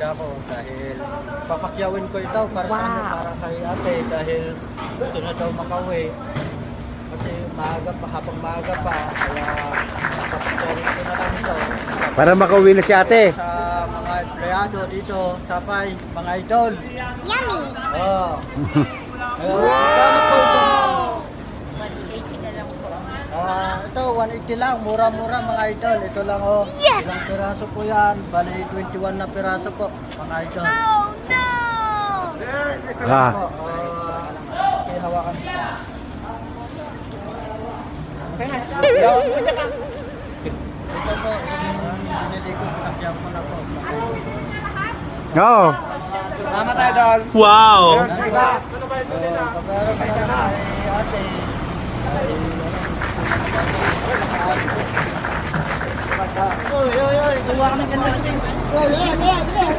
maganda ako dahil papakyawin ko ito para sa ano, para kay ate dahil gusto na daw makauwi. Kasi maaga pa, habang maaga pa, kaya papakyawin ko na lang ito. Para makauwi na si ate. Sa mga empleyado dito, sapay, mga idol. Yummy! Oo. Magkano po ito? 180 na lang po. Ito, 180 lang. Mura-mura mga idol. Ito lang oh. Yes! Ilang piraso po yan. Bali, 21 na piraso po mga idol. Oh no! Ah. Okay, hawakan. Ito po, yung binili ko, pinakyan ko na po. Oo. Tama tayo, Dol. Wow. Pagkaroon ka na kay ate. Uy, uy, uy, kuha ka ng ganyan. Yeah, yeah, yeah.